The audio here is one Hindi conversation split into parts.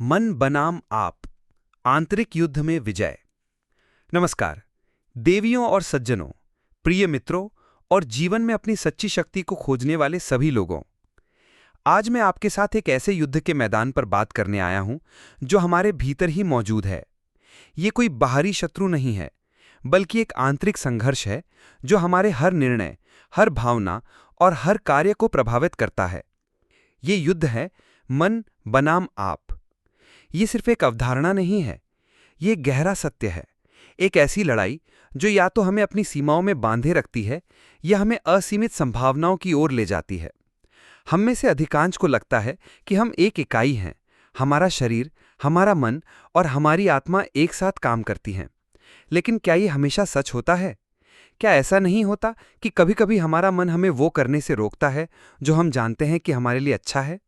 मन बनाम आप, आंतरिक युद्ध में विजय। नमस्कार देवियों और सज्जनों, प्रिय मित्रों और जीवन में अपनी सच्ची शक्ति को खोजने वाले सभी लोगों। आज मैं आपके साथ एक ऐसे युद्ध के मैदान पर बात करने आया हूं जो हमारे भीतर ही मौजूद है। ये कोई बाहरी शत्रु नहीं है, बल्कि एक आंतरिक संघर्ष है जो हमारे हर निर्णय, हर भावना और हर कार्य को प्रभावित करता है। ये युद्ध है मन बनाम आप। ये सिर्फ एक अवधारणा नहीं है, ये एक गहरा सत्य है। एक ऐसी लड़ाई जो या तो हमें अपनी सीमाओं में बांधे रखती है या हमें असीमित संभावनाओं की ओर ले जाती है। हम में से अधिकांश को लगता है कि हम एक इकाई हैं। हमारा शरीर, हमारा मन और हमारी आत्मा एक साथ काम करती हैं। लेकिन क्या ये हमेशा सच होता है? क्या ऐसा नहीं होता कि कभी-कभी हमारा मन हमें वो करने से रोकता है जो हम जानते हैं कि हमारे लिए अच्छा है?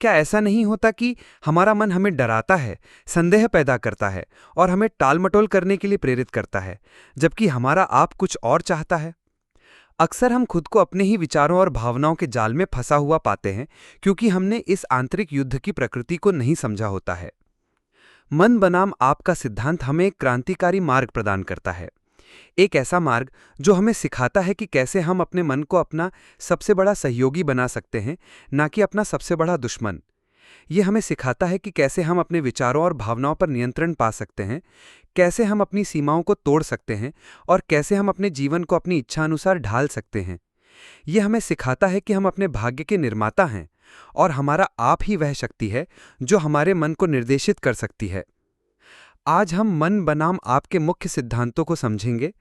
क्या ऐसा नहीं होता कि हमारा मन हमें डराता है, संदेह पैदा करता है और हमें टालमटोल करने के लिए प्रेरित करता है, जबकि हमारा आप कुछ और चाहता है? अक्सर हम खुद को अपने ही विचारों और भावनाओं के जाल में फंसा हुआ पाते हैं क्योंकि हमने इस आंतरिक युद्ध की प्रकृति को नहीं समझा होता है। मन बनाम आप का सिद्धांत हमें एक क्रांतिकारी मार्ग प्रदान करता है। एक ऐसा मार्ग जो हमें सिखाता है कि कैसे हम अपने मन को अपना सबसे बड़ा सहयोगी बना सकते हैं, ना कि अपना सबसे बड़ा दुश्मन। ये हमें सिखाता है कि कैसे हम अपने विचारों और भावनाओं पर नियंत्रण पा सकते हैं, कैसे हम अपनी सीमाओं को तोड़ सकते हैं और कैसे हम अपने जीवन को अपनी इच्छा अनुसार ढाल सकते हैं। ये हमें सिखाता है कि हम अपने भाग्य के निर्माता हैं और हमारा आप ही वह शक्ति है जो हमारे मन को निर्देशित कर सकती है। आज हम मन बनाम आप के मुख्य सिद्धांतों को समझेंगे,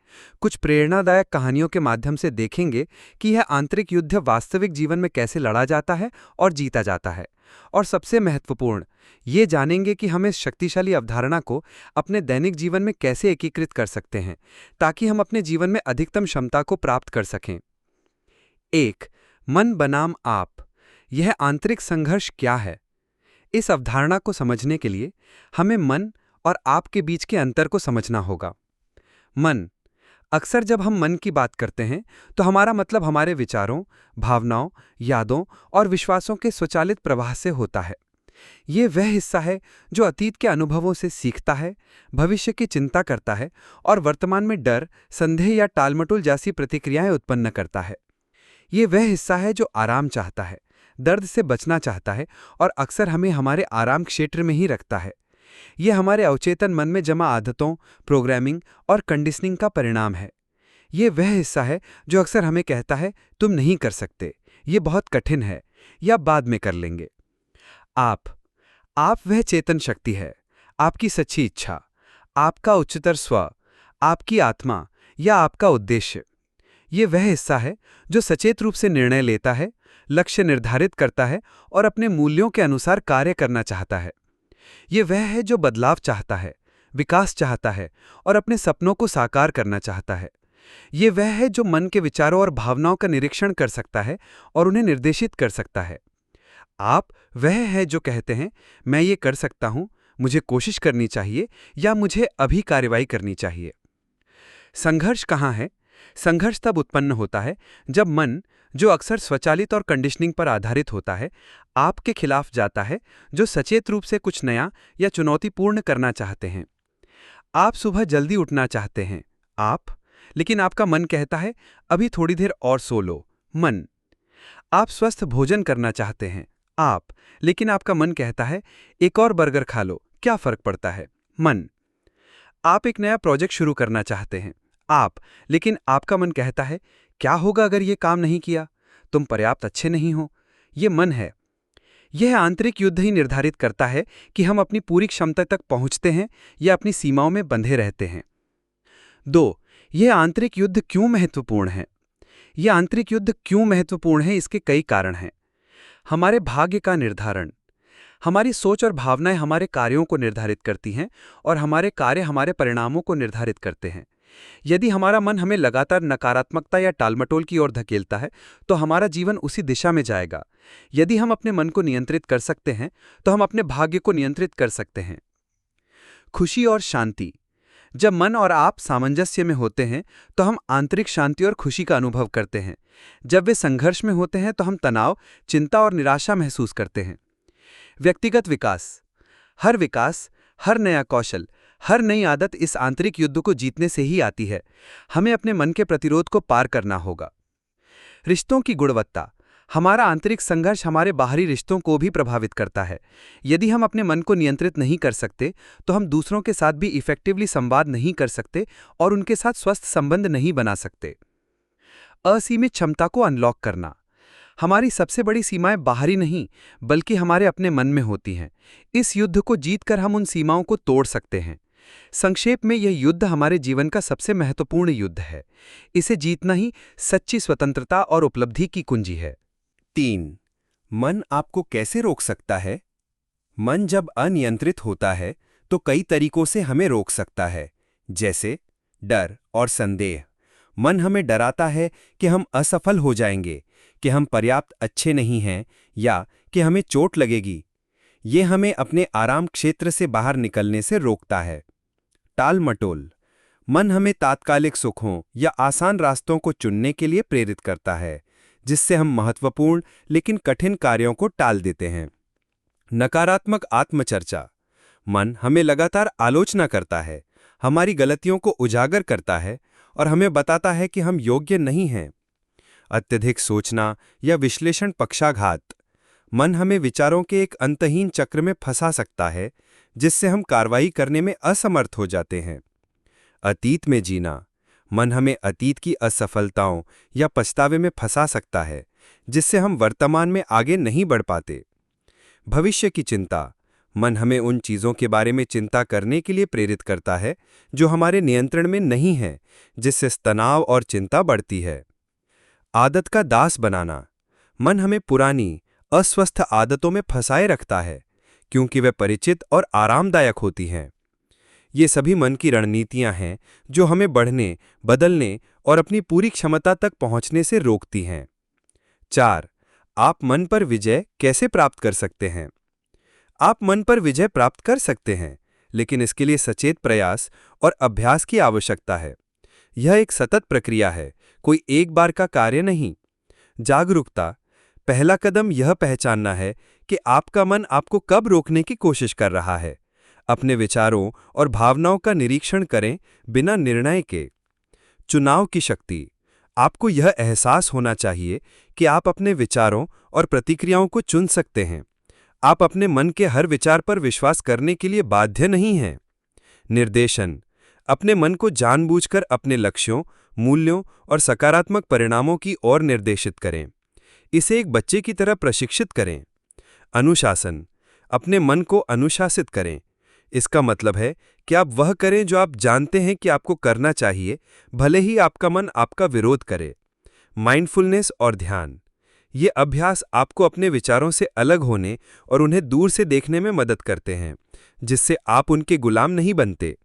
कुछ प्रेरणादायक कहानियों के माध्यम से देखेंगे कि यह आंतरिक युद्ध वास्तविक जीवन में कैसे लड़ा जाता है और जीता जाता है, और सबसे महत्वपूर्ण, ये जानेंगे कि हम इस शक्तिशाली अवधारणा को अपने दैनिक जीवन में कैसे एकीकृत कर सकते हैं ताकि हम अपने जीवन में अधिकतम क्षमता को प्राप्त कर सकें। 1. मन बनाम आप। यह आंतरिक संघर्ष क्या है? इस अवधारणा को समझने के लिए हमें मन और आप के बीच के अंतर को समझना होगा। मन। अक्सर जब हम मन की बात करते हैं तो हमारा मतलब हमारे विचारों, भावनाओं, यादों और विश्वासों के स्वचालित प्रवाह से होता है। ये वह हिस्सा है जो अतीत के अनुभवों से सीखता है, भविष्य की चिंता करता है और वर्तमान में डर, संदेह या टालमटोल जैसी प्रतिक्रियाएं उत्पन्न करता है। ये वह हिस्सा है जो आराम चाहता है, दर्द से बचना चाहता है और अक्सर हमें हमारे आराम क्षेत्र में ही रखता है। ये हमारे अवचेतन मन में जमा आदतों, प्रोग्रामिंग और कंडीशनिंग का परिणाम है। ये वह हिस्सा है जो अक्सर हमें कहता है, तुम नहीं कर सकते, ये बहुत कठिन है, या बाद में कर लेंगे। आप वह चेतन शक्ति है, आपकी सच्ची इच्छा, आपका उच्चतर स्व, आपकी आत्मा या आपका उद्देश्य। ये वह हिस्सा है जो सचेत रूप से निर्णय लेता है, लक्ष्य निर्धारित करता है और अपने मूल्यों के अनुसार कार्य करना चाहता है। ये वह है जो बदलाव चाहता है, विकास चाहता है और अपने सपनों को साकार करना चाहता है। ये वह है जो मन के विचारों और भावनाओं का निरीक्षण कर सकता है और उन्हें निर्देशित कर सकता है। आप वह है जो कहते हैं, मैं ये कर सकता हूं, मुझे कोशिश करनी चाहिए या मुझे अभी कार्रवाई करनी चाहिए। संघर्ष कहाँ है? संघर्ष तब उत्पन्न होता है जब मन, जो अक्सर स्वचालित और कंडीशनिंग पर आधारित होता है, आपके खिलाफ जाता है, जो सचेत रूप से कुछ नया या चुनौतीपूर्ण करना चाहते हैं। आप सुबह जल्दी उठना चाहते हैं, लेकिन आपका मन कहता है, अभी थोड़ी देर और सो लो, मन। आप स्वस्थ भोजन करना चाहते हैं, लेकिन आपका मन कहता है, एक और बर्गर खा लो, क्या फर्क पड़ता है, मन। आप एक नया प्रोजेक्ट शुरू करना चाहते हैं, लेकिन आपका मन कहता है, क्या होगा अगर ये काम नहीं किया, तुम पर्याप्त अच्छे नहीं हो, ये मन है। यह आंतरिक युद्ध ही निर्धारित करता है कि हम अपनी पूरी क्षमता तक पहुंचते हैं या अपनी सीमाओं में बंधे रहते हैं। 2. यह आंतरिक युद्ध क्यों महत्वपूर्ण है? यह आंतरिक युद्ध क्यों महत्वपूर्ण है, इसके कई कारण हैं। हमारे भाग्य का निर्धारण। हमारी सोच और भावनाएं हमारे कार्यों को निर्धारित करती हैं और हमारे कार्य हमारे परिणामों को निर्धारित करते हैं। यदि हमारा मन हमें लगातार नकारात्मकता या टालमटोल की ओर धकेलता है तो हमारा जीवन उसी दिशा में जाएगा। यदि हम अपने मन को नियंत्रित कर सकते हैं तो हम अपने भाग्य को नियंत्रित कर सकते हैं। खुशी और शांति। जब मन और आप सामंजस्य में होते हैं तो हम आंतरिक शांति और खुशी का अनुभव करते हैं। जब वे संघर्ष में होते हैं तो हम तनाव, चिंता और निराशा महसूस करते हैं। व्यक्तिगत विकास। हर विकास, हर नया कौशल, हर नई आदत इस आंतरिक युद्ध को जीतने से ही आती है। हमें अपने मन के प्रतिरोध को पार करना होगा। रिश्तों की गुणवत्ता। हमारा आंतरिक संघर्ष हमारे बाहरी रिश्तों को भी प्रभावित करता है। यदि हम अपने मन को नियंत्रित नहीं कर सकते, तो हम दूसरों के साथ भी इफेक्टिवली संवाद नहीं कर सकते और उनके साथ स्वस्थ संबंध नहीं बना सकते। असीमित क्षमता को अनलॉक करना। हमारी सबसे बड़ी सीमाएं बाहरी नहीं, बल्कि हमारे अपने मन में होती हैं। इस युद्ध को जीतकर हम उन सीमाओं को तोड़ सकते हैं। संक्षेप में, यह युद्ध हमारे जीवन का सबसे महत्वपूर्ण युद्ध है। इसे जीतना ही सच्ची स्वतंत्रता और उपलब्धि की कुंजी है। 3. मन आपको कैसे रोक सकता है? मन जब अनियंत्रित होता है तो कई तरीकों से हमें रोक सकता है, जैसे डर और संदेह। मन हमें डराता है कि हम असफल हो जाएंगे, कि हम पर्याप्त अच्छे नहीं हैं या कि हमें चोट लगेगी। ये हमें अपने आराम क्षेत्र से बाहर निकलने से रोकता है। टाल मटोल। मन हमें तात्कालिक सुखों या आसान रास्तों को चुनने के लिए प्रेरित करता है, जिससे हम महत्वपूर्ण लेकिन कठिन कार्यों को टाल देते हैं। नकारात्मक आत्मचर्चा। मन हमें लगातार आलोचना करता है, हमारी गलतियों को उजागर करता है और हमें बताता है कि हम योग्य नहीं हैं। अत्यधिक सोचना या विश्लेषण पक्षाघात। मन हमें विचारों के एक अंतहीन चक्र में फंसा सकता है, जिससे हम कार्रवाई करने में असमर्थ हो जाते हैं। अतीत में जीना। मन हमें अतीत की असफलताओं या पछतावे में फंसा सकता है, जिससे हम वर्तमान में आगे नहीं बढ़ पाते। भविष्य की चिंता। मन हमें उन चीज़ों के बारे में चिंता करने के लिए प्रेरित करता है जो हमारे नियंत्रण में नहीं है, जिससे तनाव और चिंता बढ़ती है। आदत का दास बनाना। मन हमें पुरानी, अस्वस्थ आदतों में फंसाए रखता है, क्योंकि वे परिचित और आरामदायक होती हैं। ये सभी मन की रणनीतियां हैं जो हमें बढ़ने, बदलने और अपनी पूरी क्षमता तक पहुंचने से रोकती हैं। 4. आप मन पर विजय कैसे प्राप्त कर सकते हैं? आप मन पर विजय प्राप्त कर सकते हैं, लेकिन इसके लिए सचेत प्रयास और अभ्यास की आवश्यकता है। यह एक सतत प्रक्रिया है, कोई एक बार का कार्य नहीं। जागरूकता। पहला कदम यह पहचानना है कि आपका मन आपको कब रोकने की कोशिश कर रहा है। अपने विचारों और भावनाओं का निरीक्षण करें, बिना निर्णय के। चुनाव की शक्ति। आपको यह एहसास होना चाहिए कि आप अपने विचारों और प्रतिक्रियाओं को चुन सकते हैं। आप अपने मन के हर विचार पर विश्वास करने के लिए बाध्य नहीं हैं। निर्देशन। अपने मन को जानबूझकर अपने लक्ष्यों, मूल्यों और सकारात्मक परिणामों की ओर निर्देशित करें। इसे एक बच्चे की तरह प्रशिक्षित करें। अनुशासन। अपने मन को अनुशासित करें। इसका मतलब है कि आप वह करें जो आप जानते हैं कि आपको करना चाहिए, भले ही आपका मन आपका विरोध करे। माइंडफुलनेस और ध्यान। ये अभ्यास आपको अपने विचारों से अलग होने और उन्हें दूर से देखने में मदद करते हैं, जिससे आप उनके गुलाम नहीं बनते।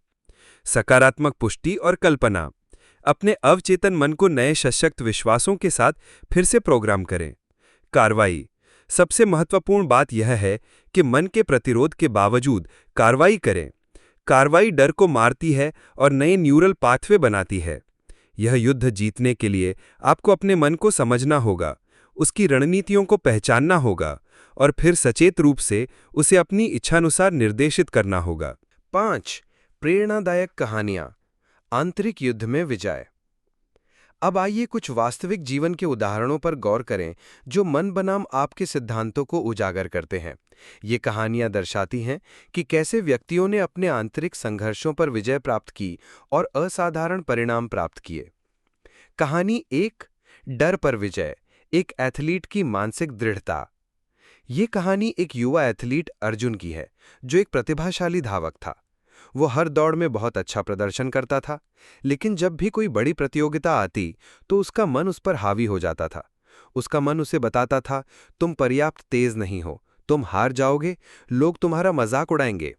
सकारात्मक पुष्टि और कल्पना। अपने अवचेतन मन को नए सशक्त विश्वासों के साथ फिर से प्रोग्राम करें। कार्रवाई। सबसे महत्वपूर्ण बात यह है कि मन के प्रतिरोध के बावजूद कार्रवाई करें। कार्रवाई डर को मारती है और नए न्यूरल पाथवे बनाती है। यह युद्ध जीतने के लिए आपको अपने मन को समझना होगा, उसकी रणनीतियों को पहचानना होगा और फिर सचेत रूप से उसे अपनी इच्छानुसार निर्देशित करना होगा। 5. प्रेरणादायक कहानियां। आंतरिक युद्ध में विजय। अब आइए कुछ वास्तविक जीवन के उदाहरणों पर गौर करें जो मन बनाम आपके सिद्धांतों को उजागर करते हैं। ये कहानियां दर्शाती हैं कि कैसे व्यक्तियों ने अपने आंतरिक संघर्षों पर विजय प्राप्त की और असाधारण परिणाम प्राप्त किए। कहानी 1, डर पर विजय, एक एथलीट की मानसिक दृढ़ता। ये कहानी एक युवा एथलीट अर्जुन की है, जो एक प्रतिभाशाली धावक था। वो हर दौड़ में बहुत अच्छा प्रदर्शन करता था, लेकिन जब भी कोई बड़ी प्रतियोगिता आती तो उसका मन उस पर हावी हो जाता था। उसका मन उसे बताता था, तुम पर्याप्त तेज नहीं हो, तुम हार जाओगे, लोग तुम्हारा मजाक उड़ाएंगे।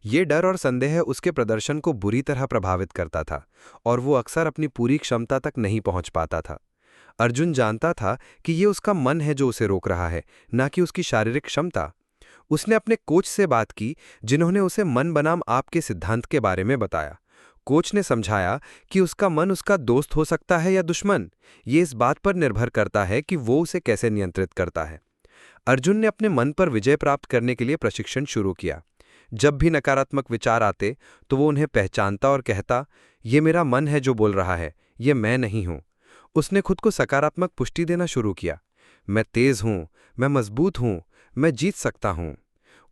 ये डर और संदेह उसके प्रदर्शन को बुरी तरह प्रभावित करता था और वो अक्सर अपनी पूरी क्षमता तक नहीं पहुंच पाता था। अर्जुन जानता था कि ये उसका मन है जो उसे रोक रहा है, न कि उसकी शारीरिक क्षमता। उसने अपने कोच से बात की, जिन्होंने उसे मन बनाम आपके सिद्धांत के बारे में बताया। कोच ने समझाया कि उसका मन उसका दोस्त हो सकता है या दुश्मन, ये इस बात पर निर्भर करता है कि वो उसे कैसे नियंत्रित करता है। अर्जुन ने अपने मन पर विजय प्राप्त करने के लिए प्रशिक्षण शुरू किया। जब भी नकारात्मक विचार आते तो वो उन्हें पहचानता और कहता, ये मेरा मन है जो बोल रहा है, ये मैं नहीं हूं। उसने खुद को सकारात्मक पुष्टि देना शुरू किया। मैं तेज हूं, मैं मजबूत हूं, मैं जीत सकता हूं।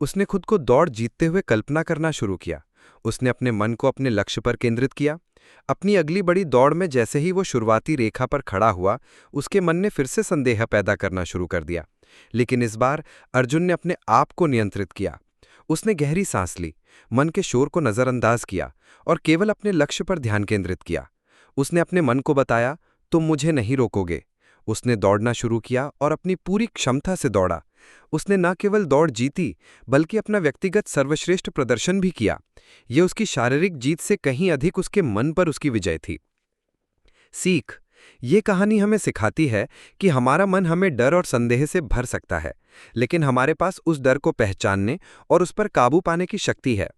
उसने खुद को दौड़ जीतते हुए कल्पना करना शुरू किया। उसने अपने मन को अपने लक्ष्य पर केंद्रित किया। अपनी अगली बड़ी दौड़ में जैसे ही वो शुरुआती रेखा पर खड़ा हुआ, उसके मन ने फिर से संदेह पैदा करना शुरू कर दिया। लेकिन इस बार अर्जुन ने अपने आप को नियंत्रित किया। उसने गहरी सांस ली, मन के शोर को नजरअंदाज किया और केवल अपने लक्ष्य पर ध्यान केंद्रित किया। उसने अपने मन को बताया, तुम मुझे नहीं रोकोगे। उसने दौड़ना शुरू किया और अपनी पूरी क्षमता से दौड़ा। उसने न केवल दौड़ जीती, बल्कि अपना व्यक्तिगत सर्वश्रेष्ठ प्रदर्शन भी किया। यह उसकी शारीरिक जीत से कहीं अधिक उसके मन पर उसकी विजय थी। सीख: ये कहानी हमें सिखाती है कि हमारा मन हमें डर और संदेह से भर सकता है, लेकिन हमारे पास उस डर को पहचानने और उस पर काबू पाने की शक्ति है।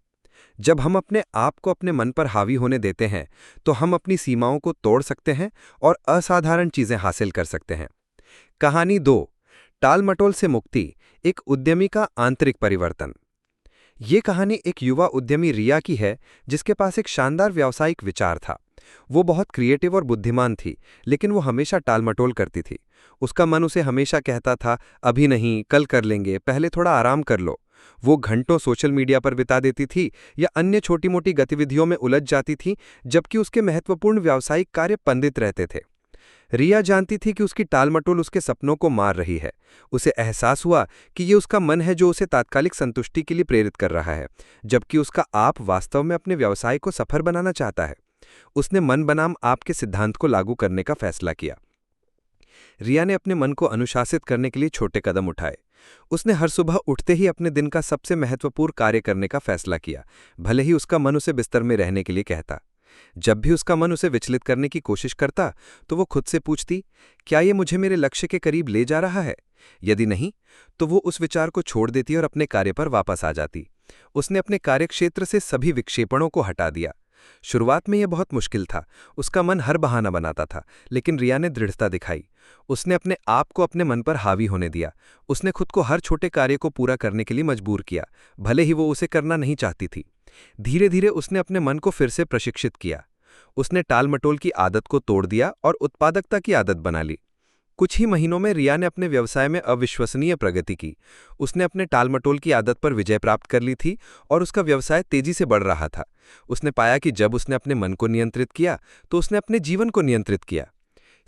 जब हम अपने आप को अपने मन पर हावी होने देते हैं, तो हम अपनी सीमाओं को तोड़ सकते हैं और असाधारण चीजें हासिल कर सकते हैं। कहानी 2: टालमटोल से मुक्ति, एक उद्यमी का आंतरिक परिवर्तन। ये कहानी एक युवा उद्यमी रिया की है, जिसके पास एक शानदार व्यावसायिक विचार था। वो बहुत क्रिएटिव और बुद्धिमान थी, लेकिन वो हमेशा टालमटोल करती थी। उसका मन उसे हमेशा कहता था, अभी नहीं, कल कर लेंगे, पहले थोड़ा आराम कर लो। वो घंटों सोशल मीडिया पर बिता देती थी या अन्य छोटी मोटी गतिविधियों में उलझ जाती थी, जबकि उसके महत्वपूर्ण व्यावसायिक कार्य पंडित रहते थे। रिया जानती थी कि उसकी टालमटोल उसके सपनों को मार रही है। उसे एहसास हुआ कि ये उसका मन है जो उसे तात्कालिक संतुष्टि के लिए प्रेरित कर रहा है, जबकि उसका आप वास्तव में अपने व्यवसाय को सफल बनाना चाहता है। उसने मन बनाम आप के सिद्धांत को लागू करने का फैसला किया। रिया ने अपने मन को अनुशासित करने के लिए छोटे कदम उठाए। उसने हर सुबह उठते ही अपने दिन का सबसे महत्वपूर्ण कार्य करने का फैसला किया, भले ही उसका मन उसे बिस्तर में रहने के लिए कहता। जब भी उसका मन उसे विचलित करने की कोशिश करता, तो वो खुद से पूछती, क्या ये मुझे मेरे लक्ष्य के करीब ले जा रहा है? यदि नहीं, तो वो उस विचार को छोड़ देती और अपने कार्य पर वापस आ जाती। उसने अपने कार्यक्षेत्र से सभी विक्षेपणों को हटा दिया। शुरुआत में यह बहुत मुश्किल था। उसका मन हर बहाना बनाता था, लेकिन रिया ने दृढ़ता दिखाई। उसने अपने आप को अपने मन पर हावी होने दिया। उसने खुद को हर छोटे कार्य को पूरा करने के लिए मजबूर किया, भले ही वो उसे करना नहीं चाहती थी। धीरे धीरे उसने अपने मन को फिर से प्रशिक्षित किया। उसने टालमटोल की आदत को तोड़ दिया और उत्पादकता की आदत बना ली। कुछ ही महीनों में रिया ने अपने व्यवसाय में अविश्वसनीय प्रगति की। उसने अपने टालमटोल की आदत पर विजय प्राप्त कर ली थी और उसका व्यवसाय तेजी से बढ़ रहा था। उसने पाया कि जब उसने अपने मन को नियंत्रित किया, तो उसने अपने जीवन को नियंत्रित किया।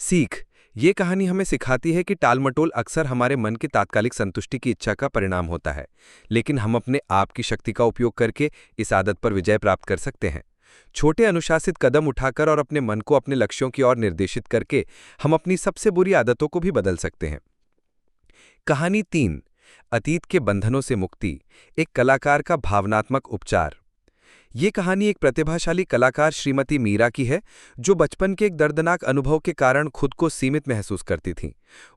सीख: ये कहानी हमें सिखाती है कि टालमटोल अक्सर हमारे मन की तात्कालिक संतुष्टि की इच्छा का परिणाम होता है, लेकिन हम अपने आप की शक्ति का उपयोग करके इस आदत पर विजय प्राप्त कर सकते हैं। छोटे अनुशासित कदम उठाकर और अपने मन को अपने लक्ष्यों की ओर निर्देशित करके हम अपनी सबसे बुरी आदतों को भी बदल सकते हैं। कहानी 3: अतीत के बंधनों से मुक्ति, एक कलाकार का भावनात्मक उपचार। ये कहानी एक प्रतिभाशाली कलाकार श्रीमती मीरा की है, जो बचपन के एक दर्दनाक अनुभव के कारण खुद को सीमित महसूस करती थीं।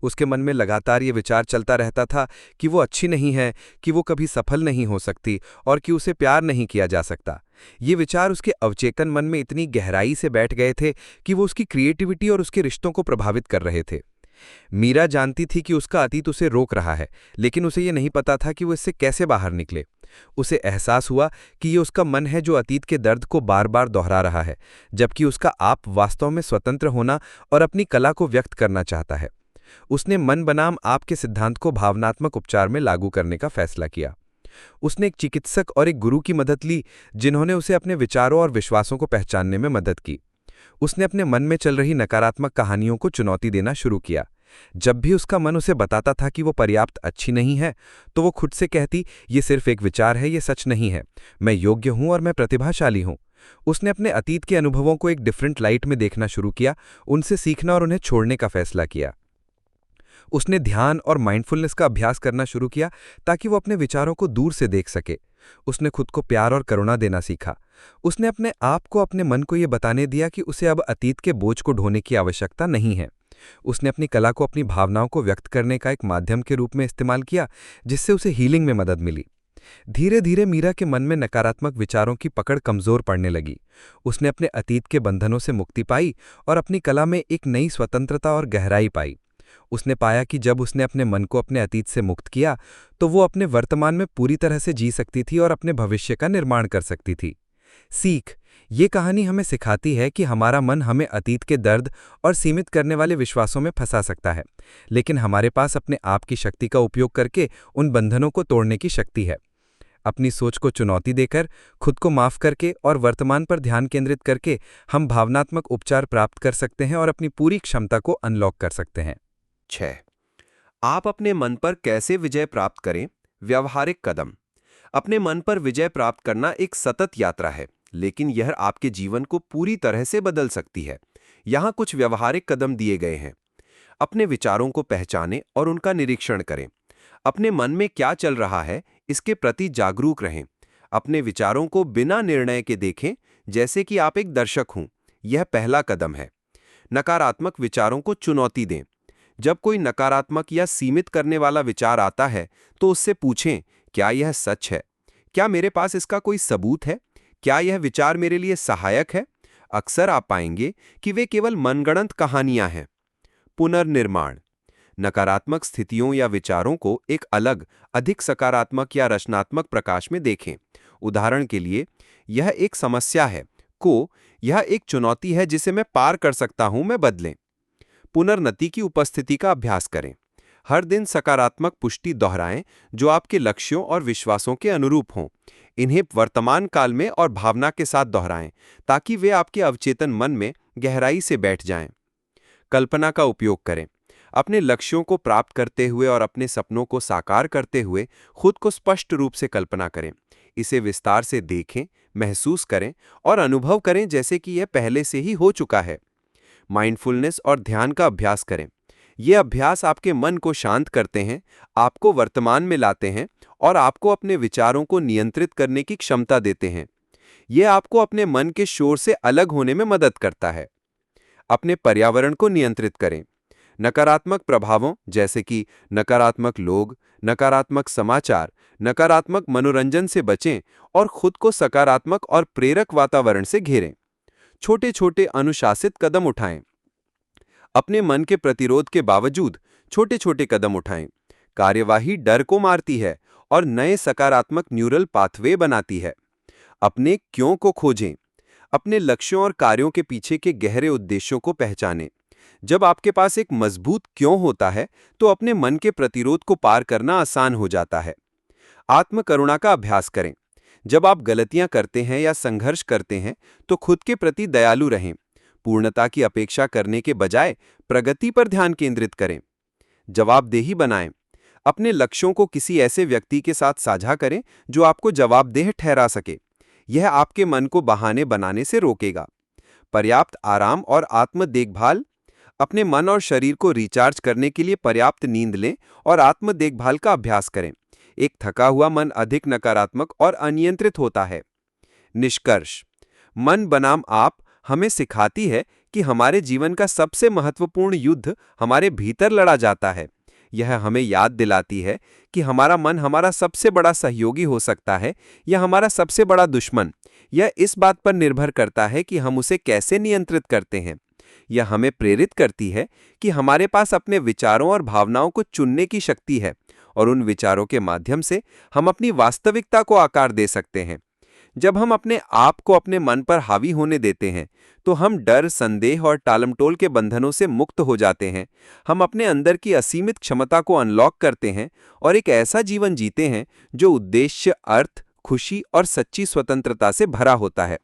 उसके मन में लगातार ये विचार चलता रहता था कि वो अच्छी नहीं है, कि वो कभी सफल नहीं हो सकती और कि उसे प्यार नहीं किया जा सकता। ये विचार उसके अवचेतन मन में इतनी गहराई से बैठ गए थे कि वो उसकी क्रिएटिविटी और उसके रिश्तों को प्रभावित कर रहे थे। मीरा जानती थी कि उसका अतीत उसे रोक रहा है, लेकिन उसे ये नहीं पता था कि वो इससे कैसे बाहर निकले। उसे एहसास हुआ कि ये उसका मन है जो अतीत के दर्द को बार बार दोहरा रहा है, जबकि उसका आप वास्तव में स्वतंत्र होना और अपनी कला को व्यक्त करना चाहता है। उसने मन बनाम आप के सिद्धांत को भावनात्मक उपचार में लागू करने का फैसला किया। उसने एक चिकित्सक और एक गुरु की मदद ली, जिन्होंने उसे अपने विचारों और विश्वासों को पहचानने में मदद की। उसने अपने मन में चल रही नकारात्मक कहानियों को चुनौती देना शुरू किया। जब भी उसका मन उसे बताता था कि वो पर्याप्त अच्छी नहीं है, तो वो खुद से कहती, ये सिर्फ एक विचार है, ये सच नहीं है, मैं योग्य हूं और मैं प्रतिभाशाली हूं। उसने अपने अतीत के अनुभवों को एक डिफरेंट लाइट में देखना शुरू किया, उनसे सीखना और उन्हें छोड़ने का फैसला किया। उसने ध्यान और माइंडफुलनेस का अभ्यास करना शुरू किया ताकि वो अपने विचारों को दूर से देख सके। उसने खुद को प्यार और करुणा देना सीखा। उसने अपने आप को अपने मन को ये बताने दिया कि उसे अब अतीत के बोझ को ढोने की आवश्यकता नहीं है। उसने अपनी कला को अपनी भावनाओं को व्यक्त करने का एक माध्यम के रूप में इस्तेमाल किया, जिससे उसे हीलिंग में मदद मिली। धीरे धीरे मीरा के मन में नकारात्मक विचारों की पकड़ कमजोर पड़ने लगी। उसने अपने अतीत के बंधनों से मुक्ति पाई और अपनी कला में एक नई स्वतंत्रता और गहराई पाई। उसने पाया कि जब उसने अपने मन को अपने अतीत से मुक्त किया तो वो अपने वर्तमान में पूरी तरह से जी सकती थी और अपने भविष्य का निर्माण कर सकती थी। सीख, ये कहानी हमें सिखाती है कि हमारा मन हमें अतीत के दर्द और सीमित करने वाले विश्वासों में फंसा सकता है, लेकिन हमारे पास अपने आप की शक्ति का उपयोग करके उन बंधनों को तोड़ने की शक्ति है। अपनी सोच को चुनौती देकर, खुद को माफ करके और वर्तमान पर ध्यान केंद्रित करके हम भावनात्मक उपचार प्राप्त कर सकते हैं और अपनी पूरी क्षमता को अनलॉक कर सकते हैं। 6. आप अपने मन पर कैसे विजय प्राप्त करें? व्यवहारिक कदम। अपने मन पर विजय प्राप्त करना एक सतत यात्रा है, लेकिन यह आपके जीवन को पूरी तरह से बदल सकती है। यहाँ कुछ व्यवहारिक कदम दिए गए हैं। अपने विचारों को पहचानें और उनका निरीक्षण करें। अपने मन में क्या चल रहा है, इसके प्रति जागरूक रहें। अपने विचारों को बिना निर्णय के देखें, जैसे कि आप एक दर्शक हों। यह पहला कदम है। नकारात्मक विचारों को चुनौती दें। जब कोई नकारात्मक या सीमित करने वाला विचार आता है, तो उससे पूछें, क्या यह सच है? क्या मेरे पास इसका कोई सबूत है? क्या यह विचार मेरे लिए सहायक है? अक्सर आप पाएंगे कि वे केवल मनगढ़ंत कहानियां हैं। पुनर्निर्माण। नकारात्मक स्थितियों या विचारों को एक अलग, अधिक सकारात्मक या रचनात्मक प्रकाश में देखें। उदाहरण के लिए, यह एक समस्या है यह एक चुनौती है जिसे मैं पार कर सकता हूं में बदलें। पुनर्नति की उपस्थिति का अभ्यास करें। हर दिन सकारात्मक पुष्टि दोहराएं जो आपके लक्ष्यों और विश्वासों के अनुरूप हों। इन्हें वर्तमान काल में और भावना के साथ दोहराएं ताकि वे आपके अवचेतन मन में गहराई से बैठ जाएं। कल्पना का उपयोग करें। अपने लक्ष्यों को प्राप्त करते हुए और अपने सपनों को साकार करते हुए खुद को स्पष्ट रूप से कल्पना करें। इसे विस्तार से देखें, महसूस करें और अनुभव करें जैसे कि यह पहले से ही हो चुका है। माइंडफुलनेस और ध्यान का अभ्यास करें। ये अभ्यास आपके मन को शांत करते हैं, आपको वर्तमान में लाते हैं और आपको अपने विचारों को नियंत्रित करने की क्षमता देते हैं। ये आपको अपने मन के शोर से अलग होने में मदद करता है। अपने पर्यावरण को नियंत्रित करें। नकारात्मक प्रभावों जैसे कि नकारात्मक लोग, नकारात्मक समाचार, नकारात्मक मनोरंजन से बचें और खुद को सकारात्मक और प्रेरक वातावरण से घेरें। छोटे छोटे अनुशासित कदम उठाएं। अपने मन के प्रतिरोध के बावजूद छोटे छोटे कदम उठाएं। कार्यवाही डर को मारती है और नए सकारात्मक न्यूरल पाथवे बनाती है। अपने क्यों को खोजें। अपने लक्ष्यों और कार्यों के पीछे के गहरे उद्देश्यों को पहचानें। जब आपके पास एक मजबूत क्यों होता है, तो अपने मन के प्रतिरोध को पार करना आसान हो जाता है। आत्मकरुणा का अभ्यास करें। जब आप गलतियां करते हैं या संघर्ष करते हैं, तो खुद के प्रति दयालु रहें। पूर्णता की अपेक्षा करने के बजाय प्रगति पर ध्यान केंद्रित करें। जवाबदेही बनाएं। अपने लक्ष्यों को किसी ऐसे व्यक्ति के साथ साझा करें जो आपको जवाबदेह ठहरा सके। यह आपके मन को बहाने बनाने से रोकेगा। पर्याप्त आराम और आत्म देखभाल। अपने मन और शरीर को रिचार्ज करने के लिए पर्याप्त नींद लें और आत्म देखभाल का अभ्यास करें। एक थका हुआ मन अधिक नकारात्मक और अनियंत्रित होता है। निष्कर्ष, मन बनाम आप हमें सिखाती है कि हमारे जीवन का सबसे महत्वपूर्ण युद्ध हमारे भीतर लड़ा जाता है। यह हमें याद दिलाती है कि हमारा मन हमारा सबसे बड़ा सहयोगी हो सकता है या हमारा सबसे बड़ा दुश्मन। यह इस बात पर निर्भर करता है कि हम उसे कैसे नियंत्रित करते हैं। यह हमें प्रेरित करती है कि हमारे पास अपने विचारों और भावनाओं को चुनने की शक्ति है और उन विचारों के माध्यम से हम अपनी वास्तविकता को आकार दे सकते हैं। जब हम अपने आप को अपने मन पर हावी होने देते हैं, तो हम डर, संदेह और टालमटोल के बंधनों से मुक्त हो जाते हैं। हम अपने अंदर की असीमित क्षमता को अनलॉक करते हैं और एक ऐसा जीवन जीते हैं जो उद्देश्य, अर्थ, खुशी और सच्ची स्वतंत्रता से भरा होता है।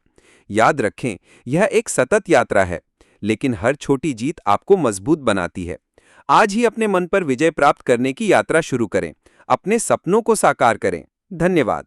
याद रखें, यह एक सतत यात्रा है, लेकिन हर छोटी जीत आपको मजबूत बनाती है। आज ही अपने मन पर विजय प्राप्त करने की यात्रा शुरू करें। अपने सपनों को साकार करें। धन्यवाद।